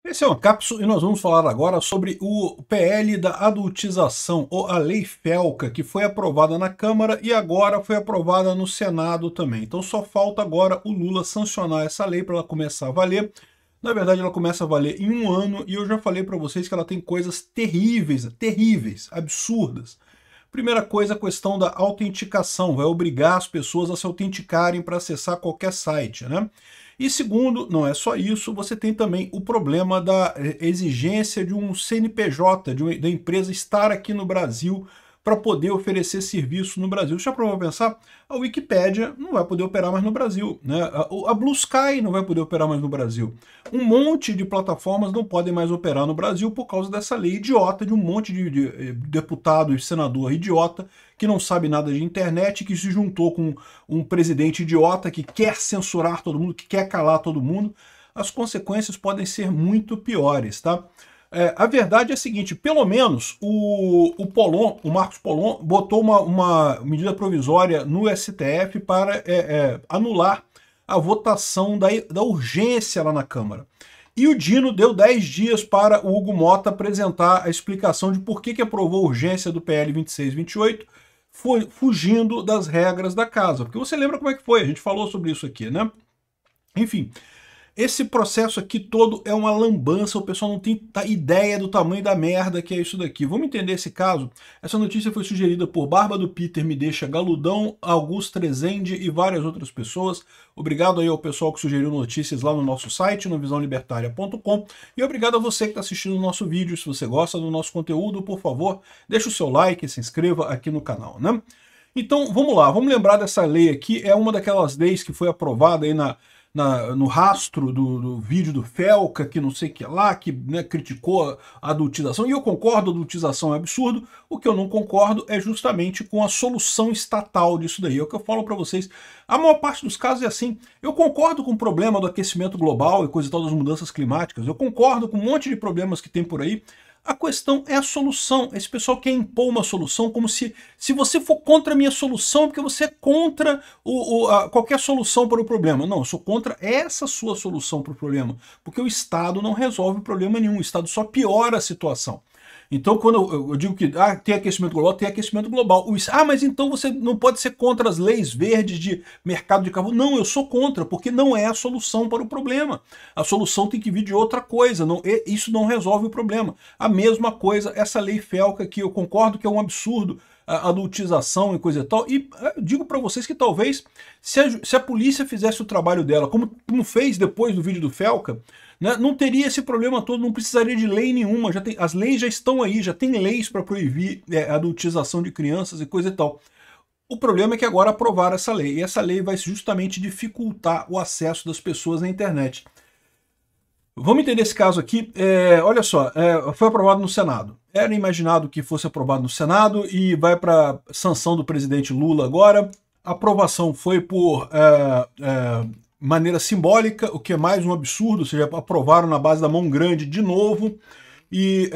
Esse é uma cápsula e nós vamos falar agora sobre o PL da adultização, ou a Lei Felca, que foi aprovada na Câmara e agora foi aprovada no Senado também. Então só falta agora o Lula sancionar essa lei para ela começar a valer. Na verdade, ela começa a valer em um ano e eu já falei para vocês que ela tem coisas terríveis, terríveis, absurdas. Primeira coisa, a questão da autenticação, vai obrigar as pessoas a se autenticarem para acessar qualquer site, né? E segundo, não é só isso, você tem também o problema da exigência de um CNPJ, da empresa estar aqui no Brasil para poder oferecer serviço no Brasil. Já para pensar, a Wikipédia não vai poder operar mais no Brasil, né? A Blue Sky não vai poder operar mais no Brasil. Um monte de plataformas não podem mais operar no Brasil por causa dessa lei idiota de um monte de deputado e senador idiota que não sabe nada de internet, que se juntou com um presidente idiota que quer censurar todo mundo, que quer calar todo mundo. As consequências podem ser muito piores, tá? A verdade é a seguinte, pelo menos o Marcos Polon, botou uma medida provisória no STF para anular a votação da urgência lá na Câmara. E o Dino deu 10 dias para o Hugo Mota apresentar a explicação de por que aprovou a urgência do PL 2628, fugindo das regras da casa. Porque você lembra como é que foi, a gente falou sobre isso aqui, né? Enfim, esse processo aqui todo é uma lambança, o pessoal não tem ideia do tamanho da merda que é isso daqui. Vamos entender esse caso? Essa notícia foi sugerida por Barba do Peter, Me Deixa Galudão, Augusto Trezende e várias outras pessoas. Obrigado aí ao pessoal que sugeriu notícias lá no nosso site, no visãolibertaria.com. E obrigado a você que está assistindo o nosso vídeo. Se você gosta do nosso conteúdo, por favor, deixa o seu like e se inscreva aqui no canal, né? Então, vamos lá, vamos lembrar dessa lei aqui. É uma daquelas leis que foi aprovada aí no rastro do vídeo do Felca, que não sei o que lá, que né, criticou a adultização, e eu concordo, a adultização é absurdo. O que eu não concordo é justamente com a solução estatal disso daí. É o que eu falo para vocês, a maior parte dos casos é assim. Eu concordo com o problema do aquecimento global e coisa e tal, das mudanças climáticas, eu concordo com um monte de problemas que tem por aí. A questão é a solução. Esse pessoal quer impor uma solução como se você for contra a minha solução, porque você é contra qualquer solução para o problema. Não, eu sou contra essa sua solução para o problema, porque o Estado não resolve problema nenhum, o Estado só piora a situação. Então, quando eu digo que tem aquecimento global, tem aquecimento global. Mas então você não pode ser contra as leis verdes de mercado de carbono. Não, eu sou contra, porque não é a solução para o problema. A solução tem que vir de outra coisa, isso não resolve o problema. A mesma coisa, essa lei Felca, que eu concordo que é um absurdo, a adultização e coisa e tal, e digo para vocês que talvez, se a polícia fizesse o trabalho dela, como fez depois do vídeo do Felca, né, não teria esse problema todo, não precisaria de lei nenhuma, as leis já estão aí, já tem leis para proibir a adultização de crianças e coisa e tal. O problema é que agora aprovaram essa lei, e essa lei vai justamente dificultar o acesso das pessoas à internet. Vamos entender esse caso aqui. Olha só, foi aprovado no Senado. Era imaginado que fosse aprovado no Senado e vai para sanção do presidente Lula agora. A aprovação foi por maneira simbólica, o que é mais um absurdo, ou seja, aprovaram na base da mão grande de novo e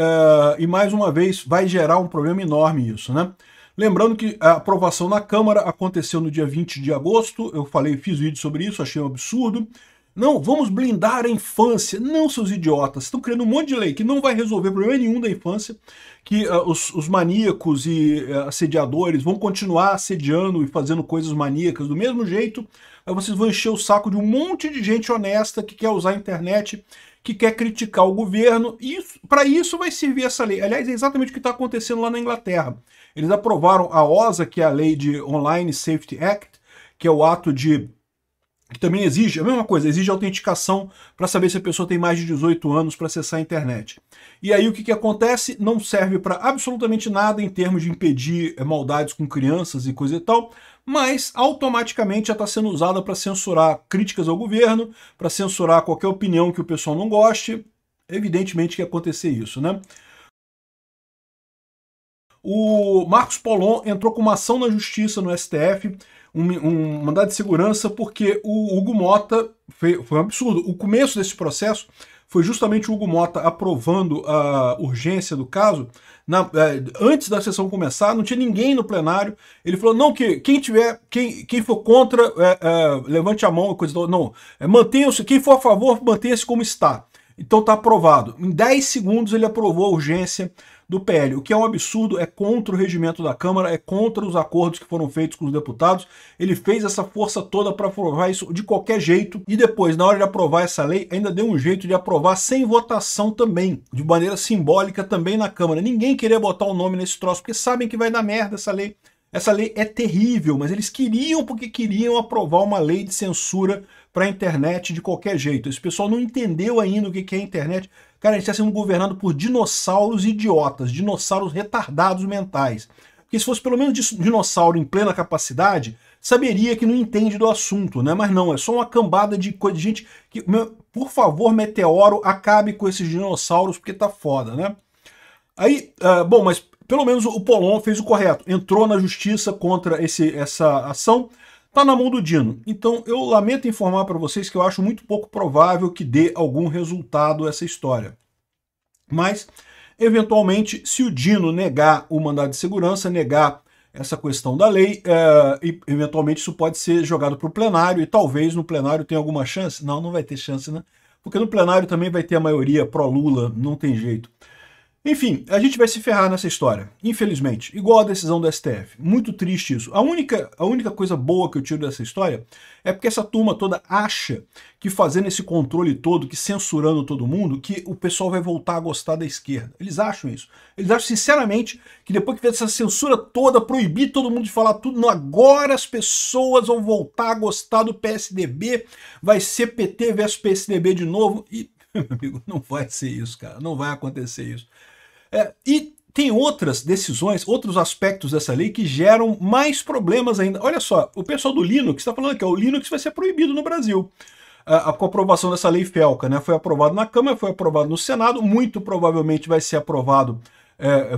mais uma vez vai gerar um problema enorme isso, né? Lembrando que a aprovação na Câmara aconteceu no dia 20 de agosto, eu fiz vídeo sobre isso, achei um absurdo. Não, vamos blindar a infância. Não, seus idiotas, estão criando um monte de lei que não vai resolver problema nenhum da infância, que os maníacos e assediadores vão continuar assediando e fazendo coisas maníacas do mesmo jeito. Aí vocês vão encher o saco de um monte de gente honesta que quer usar a internet, que quer criticar o governo, e para isso vai servir essa lei. Aliás, é exatamente o que está acontecendo lá na Inglaterra. Eles aprovaram a OSA, que é a lei de Online Safety Act, que é o ato que também exige, a mesma coisa, exige autenticação para saber se a pessoa tem mais de 18 anos para acessar a internet. E aí o que acontece? Não serve para absolutamente nada em termos de impedir maldades com crianças e coisa e tal, mas automaticamente já está sendo usada para censurar críticas ao governo, para censurar qualquer opinião que o pessoal não goste. Evidentemente que ia acontecer isso, né? O Marcos Polon entrou com uma ação na justiça no STF, um mandado de segurança, porque o Hugo Mota, foi um absurdo, o começo desse processo foi justamente o Hugo Mota aprovando a urgência do caso, antes da sessão começar, não tinha ninguém no plenário, ele falou, não, que quem for contra, levante a mão, coisa não, mantenha-se, quem for a favor, mantenha-se como está. Então está aprovado. Em 10 segundos ele aprovou a urgência do PL, o que é um absurdo, é contra o regimento da Câmara, é contra os acordos que foram feitos com os deputados. Ele fez essa força toda para aprovar isso de qualquer jeito e depois, na hora de aprovar essa lei, ainda deu um jeito de aprovar sem votação também, de maneira simbólica também na Câmara. Ninguém queria botar o nome nesse troço, porque sabem que vai dar merda essa lei. Essa lei é terrível, mas eles queriam porque queriam aprovar uma lei de censura para a internet de qualquer jeito. Esse pessoal não entendeu ainda o que é a internet. Cara, a gente está sendo governado por dinossauros idiotas, dinossauros retardados mentais. Porque se fosse pelo menos dinossauro em plena capacidade, saberia que não entende do assunto, né? Mas não, é só uma cambada de gente que, por favor, Meteoro, acabe com esses dinossauros, porque tá foda, né? Aí, bom, mas pelo menos o Polon fez o correto, entrou na justiça contra essa ação, tá na mão do Dino. Então eu lamento informar para vocês que eu acho muito pouco provável que dê algum resultado essa história. Mas, eventualmente, se o Dino negar o mandado de segurança, negar essa questão da lei, eventualmente isso pode ser jogado para o plenário e talvez no plenário tenha alguma chance. Não, não vai ter chance, né? Porque no plenário também vai ter a maioria pró-Lula, não tem jeito. Enfim, a gente vai se ferrar nessa história, infelizmente, igual a decisão do STF. Muito triste isso. A única coisa boa que eu tiro dessa história é porque essa turma toda acha que fazendo esse controle todo, que censurando todo mundo, que o pessoal vai voltar a gostar da esquerda. Eles acham isso. Eles acham sinceramente que depois que fez essa censura toda, proibir todo mundo de falar tudo, agora as pessoas vão voltar a gostar do PSDB, vai ser PT versus PSDB de novo. E, meu amigo, não vai ser isso, cara. Não vai acontecer isso. E tem outras decisões, outros aspectos dessa lei que geram mais problemas ainda. Olha só, o pessoal do Linux está falando que o Linux vai ser proibido no Brasil. Com a aprovação dessa lei FELCA, né? Foi aprovado na Câmara, foi aprovado no Senado, muito provavelmente vai ser aprovado,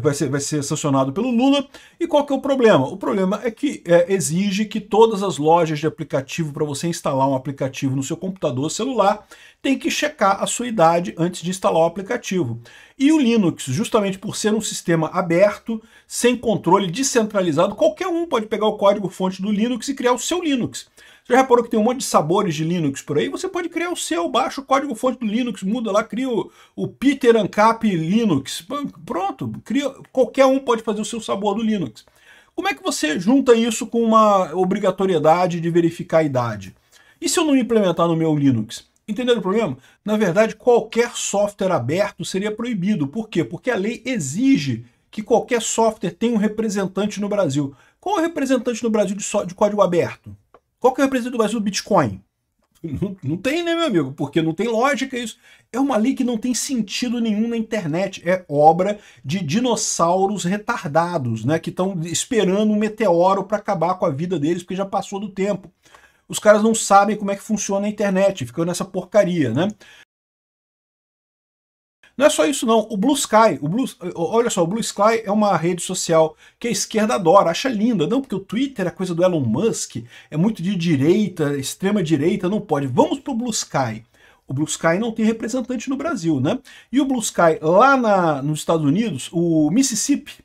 vai ser sancionado pelo Lula. E qual que é o problema? O problema é que exige que todas as lojas de aplicativo, para você instalar um aplicativo no seu computador celular, tem que checar a sua idade antes de instalar o aplicativo. E o Linux, justamente por ser um sistema aberto, sem controle, descentralizado, qualquer um pode pegar o código-fonte do Linux e criar o seu Linux. Você já reparou que tem um monte de sabores de Linux por aí? Você pode criar o seu, baixa o código-fonte do Linux, muda lá, cria o Peter Ancap Linux. Pronto, qualquer um pode fazer o seu sabor do Linux. Como é que você junta isso com uma obrigatoriedade de verificar a idade? E se eu não implementar no meu Linux? Entenderam o problema? Na verdade, qualquer software aberto seria proibido. Por quê? Porque a lei exige que qualquer software tenha um representante no Brasil. Qual é o representante no Brasil de código aberto? Qual que é o representante do Brasil do Bitcoin? Não tem, né, meu amigo? Porque não tem lógica isso. É uma lei que não tem sentido nenhum na internet. É obra de dinossauros retardados, né? Que estão esperando um meteoro para acabar com a vida deles, porque já passou do tempo. Os caras não sabem como é que funciona a internet, ficam nessa porcaria, né? Não é só isso não, o Blue Sky, olha só, o Blue Sky é uma rede social que a esquerda adora, acha linda, não, porque o Twitter é coisa do Elon Musk, é muito de direita, extrema direita, não pode. Vamos pro Blue Sky. O Blue Sky não tem representante no Brasil, né? E o Blue Sky, lá nos Estados Unidos, o Mississippi,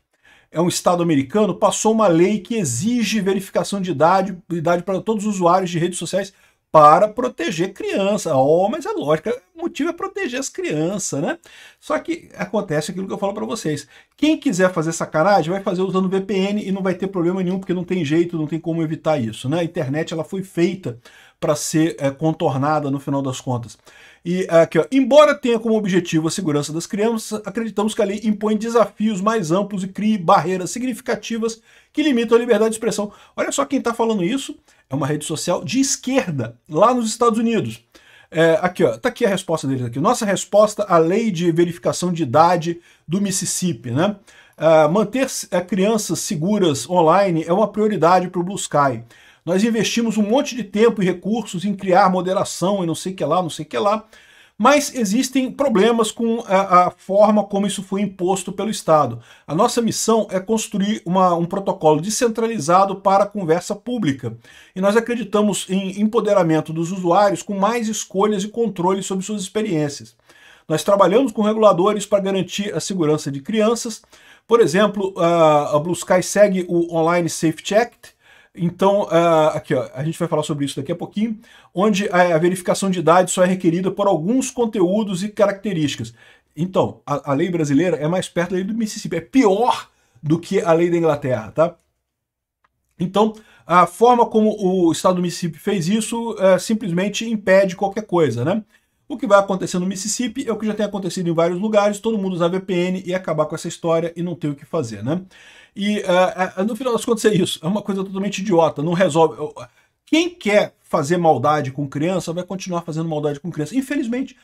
é um estado americano, passou uma lei que exige verificação de idade para todos os usuários de redes sociais para proteger criança. Oh, mas é lógico, o motivo é proteger as crianças, né? Só que acontece aquilo que eu falo para vocês. Quem quiser fazer sacanagem vai fazer usando VPN e não vai ter problema nenhum, porque não tem jeito, não tem como evitar isso, né? A internet ela foi feita para ser contornada no final das contas. E aqui, ó, embora tenha como objetivo a segurança das crianças, acreditamos que a lei impõe desafios mais amplos e crie barreiras significativas que limitam a liberdade de expressão. Olha só quem está falando isso, é uma rede social de esquerda, lá nos Estados Unidos. Aqui, ó, tá aqui a resposta deles aqui. Nossa resposta à lei de verificação de idade do Mississippi, né? Manter crianças seguras online é uma prioridade para o Blue Sky. Nós investimos um monte de tempo e recursos em criar moderação e não sei o que lá, não sei o que lá, mas existem problemas com a forma como isso foi imposto pelo Estado. A nossa missão é construir um protocolo descentralizado para a conversa pública. E nós acreditamos em empoderamento dos usuários com mais escolhas e controle sobre suas experiências. Nós trabalhamos com reguladores para garantir a segurança de crianças. Por exemplo, a Blue Sky segue o Online Safe Check, Então, aqui, ó, a gente vai falar sobre isso daqui a pouquinho, onde a verificação de idade só é requerida por alguns conteúdos e características. Então, a lei brasileira é mais perto da lei do Mississippi, é pior do que a lei da Inglaterra, tá? Então, a forma como o estado do Mississippi fez isso simplesmente impede qualquer coisa, né? O que vai acontecer no Mississippi é o que já tem acontecido em vários lugares, todo mundo usar VPN e acabar com essa história e não ter o que fazer, né? E no final das contas é isso, é uma coisa totalmente idiota, não resolve. Quem quer fazer maldade com criança vai continuar fazendo maldade com criança. Infelizmente,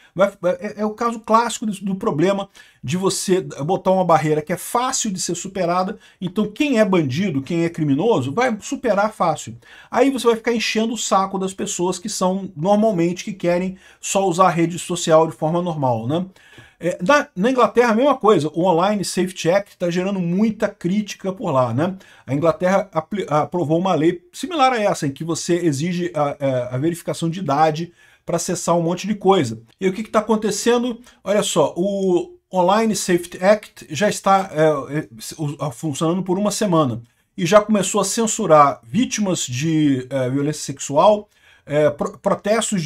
é o caso clássico do problema de você botar uma barreira que é fácil de ser superada. Então quem é bandido, quem é criminoso, vai superar fácil. Aí você vai ficar enchendo o saco das pessoas que são normalmente, que querem só usar a rede social de forma normal, né? Na Inglaterra, a mesma coisa, o Online Safety Act está gerando muita crítica por lá, né? A Inglaterra aprovou uma lei similar a essa, em que você exige a verificação de idade para acessar um monte de coisa. E o que está acontecendo? Olha só, o Online Safety Act já está funcionando por uma semana e já começou a censurar vítimas de violência sexual, protestos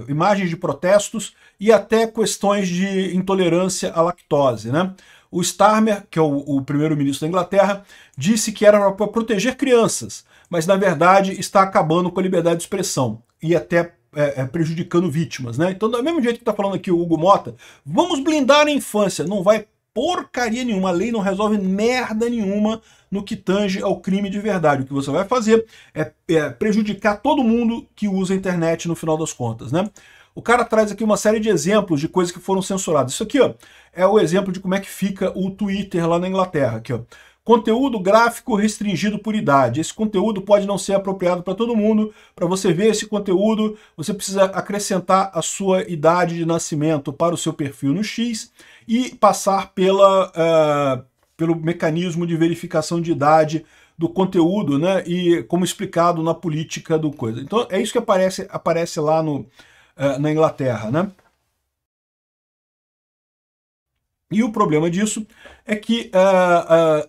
imagens de protestos e até questões de intolerância à lactose, né? O Starmer, que é o primeiro-ministro da Inglaterra, disse que era para proteger crianças, mas na verdade está acabando com a liberdade de expressão e até prejudicando vítimas, né? Então, do mesmo jeito que está falando aqui o Hugo Mota, vamos blindar a infância, não vai porcaria nenhuma, a lei não resolve merda nenhuma no que tange ao crime de verdade. O que você vai fazer é prejudicar todo mundo que usa a internet no final das contas, né? O cara traz aqui uma série de exemplos de coisas que foram censuradas. Isso aqui, ó, é o exemplo de como é que fica o Twitter lá na Inglaterra. Aqui, ó. Conteúdo gráfico restringido por idade. Esse conteúdo pode não ser apropriado para todo mundo. Para você ver esse conteúdo, você precisa acrescentar a sua idade de nascimento para o seu perfil no X e passar pelo mecanismo de verificação de idade do conteúdo, né? E como explicado na política do coisa. Então é isso que aparece lá na Inglaterra, né? E o problema disso é que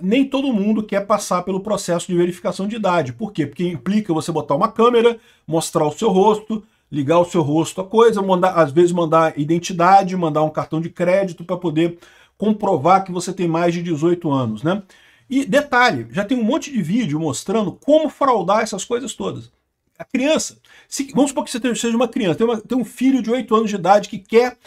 nem todo mundo quer passar pelo processo de verificação de idade. Por quê? Porque implica você botar uma câmera, mostrar o seu rosto, ligar o seu rosto à coisa, às vezes mandar identidade, mandar um cartão de crédito para poder comprovar que você tem mais de 18 anos, né? E detalhe, já tem um monte de vídeo mostrando como fraudar essas coisas todas. A criança, vamos supor que você seja uma criança, tem um filho de 8 anos de idade que quer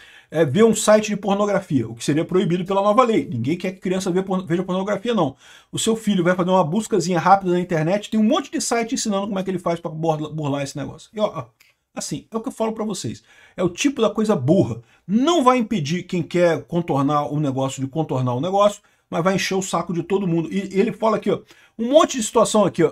ver um site de pornografia, o que seria proibido pela nova lei. Ninguém quer que criança veja pornografia, não. O seu filho vai fazer uma buscazinha rápida na internet, tem um monte de site ensinando como é que ele faz para burlar esse negócio. E ó, assim, é o que eu falo para vocês. É o tipo da coisa burra. Não vai impedir quem quer contornar o negócio de contornar o negócio, mas vai encher o saco de todo mundo. E ele fala aqui, ó, um monte de situação aqui, ó,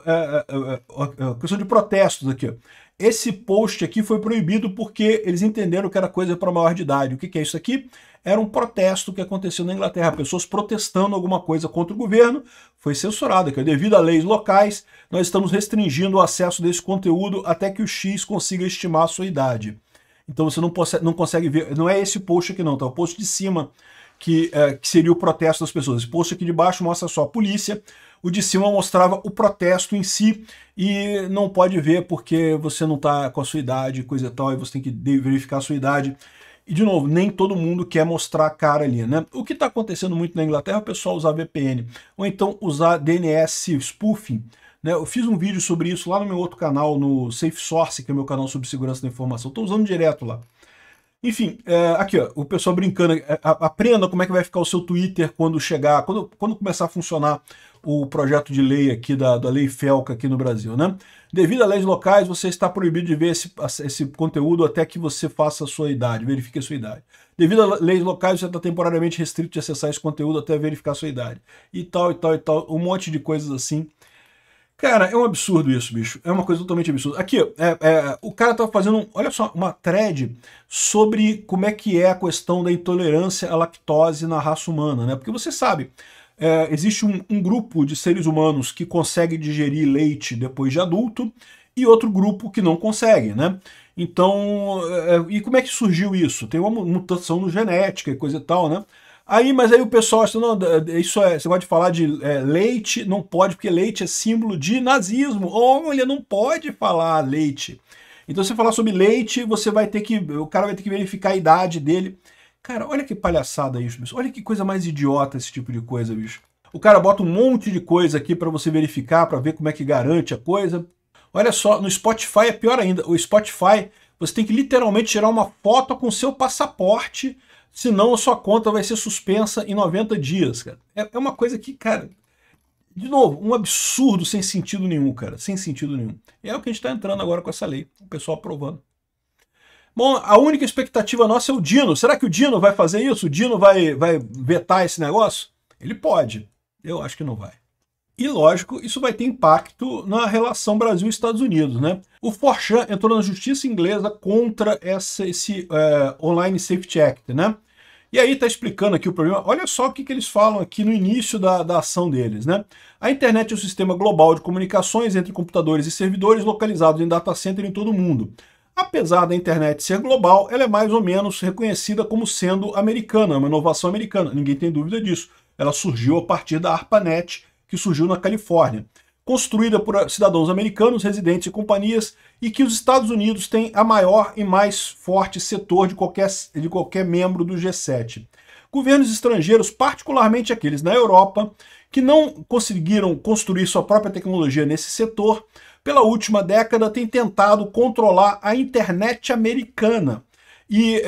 questão de protestos aqui, ó. Esse post aqui foi proibido porque eles entenderam que era coisa para maior de idade. O que é isso aqui? Era um protesto que aconteceu na Inglaterra, pessoas protestando alguma coisa contra o governo, foi censurado, que devido a leis locais, nós estamos restringindo o acesso desse conteúdo até que o X consiga estimar a sua idade. Então você não consegue ver, não é esse post aqui não, tá? O post de cima que seria o protesto das pessoas. Esse post aqui de baixo mostra só a polícia, o de cima mostrava o protesto em si, e não pode ver porque você não está com a sua idade, coisa e tal, e você tem que verificar a sua idade. E, de novo, nem todo mundo quer mostrar a cara ali, né? O que está acontecendo muito na Inglaterra é o pessoal usar VPN, ou então usar DNS spoofing, né? Eu fiz um vídeo sobre isso lá no meu outro canal, no Safe Source, que é o meu canal sobre segurança da informação. Estou usando direto lá. Enfim, aqui ó, o pessoal brincando, aprenda como é que vai ficar o seu Twitter quando chegar, quando começar a funcionar o projeto de lei aqui da lei FELCA aqui no Brasil, né? Devido a leis locais, você está proibido de ver esse conteúdo até que você faça a sua idade, verifique a sua idade. Devido a leis locais, você está temporariamente restrito de acessar esse conteúdo até verificar a sua idade. E tal, e tal, e tal, um monte de coisas assim. Cara, é um absurdo isso, bicho. É uma coisa totalmente absurda. Aqui, o cara tá fazendo, olha só, uma thread sobre como é que é a questão da intolerância à lactose na raça humana, né? Porque você sabe, existe um grupo de seres humanos que consegue digerir leite depois de adulto e outro grupo que não consegue, né? Então, e como é que surgiu isso? Tem uma mutação no genética e coisa e tal, né? Mas aí o pessoal acha, não, isso você pode falar de leite, não pode, porque leite é símbolo de nazismo. Olha, não pode falar leite. Então, se você falar sobre leite, o cara vai ter que verificar a idade dele. Cara, olha que palhaçada isso, bicho. Olha que coisa mais idiota esse tipo de coisa, bicho. O cara bota um monte de coisa aqui para você verificar, para ver como é que garante a coisa. Olha só, no Spotify é pior ainda. O Spotify, você tem que literalmente tirar uma foto com seu passaporte, senão a sua conta vai ser suspensa em 90 dias, cara. É uma coisa que, cara, de novo, um absurdo sem sentido nenhum, cara. Sem sentido nenhum. E é o que a gente está entrando agora com essa lei, o pessoal aprovando. Bom, a única expectativa nossa é o Dino. Será que o Dino vai fazer isso? O Dino vai vetar esse negócio? Ele pode. Eu acho que não vai. E, lógico, isso vai ter impacto na relação Brasil e Estados Unidos, né? O 4chan entrou na justiça inglesa contra esse Online Safety Act, né? E aí tá explicando aqui o problema. Olha só o que eles falam aqui no início da ação deles, né? A internet é um sistema global de comunicações entre computadores e servidores localizados em data center em todo o mundo. Apesar da internet ser global, ela é mais ou menos reconhecida como sendo americana, uma inovação americana. Ninguém tem dúvida disso. Ela surgiu a partir da ARPANET, que surgiu na Califórnia, construída por cidadãos americanos, residentes e companhias, e que os Estados Unidos têm a maior e mais forte setor de qualquer membro do G7. Governos estrangeiros, particularmente aqueles na Europa, que não conseguiram construir sua própria tecnologia nesse setor, pela última década têm tentado controlar a internet americana e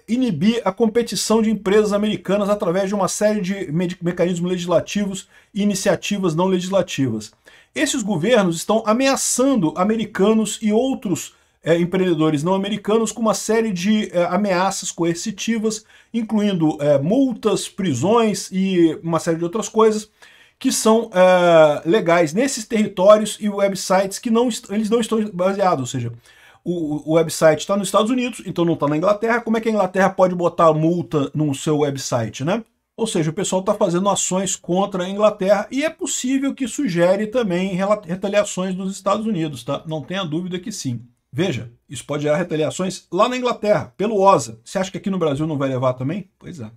inibir a competição de empresas americanas através de uma série de mecanismos legislativos e iniciativas não legislativas. Esses governos estão ameaçando americanos e outros empreendedores não americanos com uma série de ameaças coercitivas, incluindo multas, prisões e uma série de outras coisas que são legais nesses territórios e websites que eles não estão baseados, ou seja, o website está nos Estados Unidos, então não está na Inglaterra. Como é que a Inglaterra pode botar multa no seu website, né? Ou seja, o pessoal está fazendo ações contra a Inglaterra e é possível que isso gere também retaliações dos Estados Unidos, tá? Não tenha dúvida que sim. Veja, isso pode gerar retaliações lá na Inglaterra, pelo OSA. Você acha que aqui no Brasil não vai levar também? Pois é.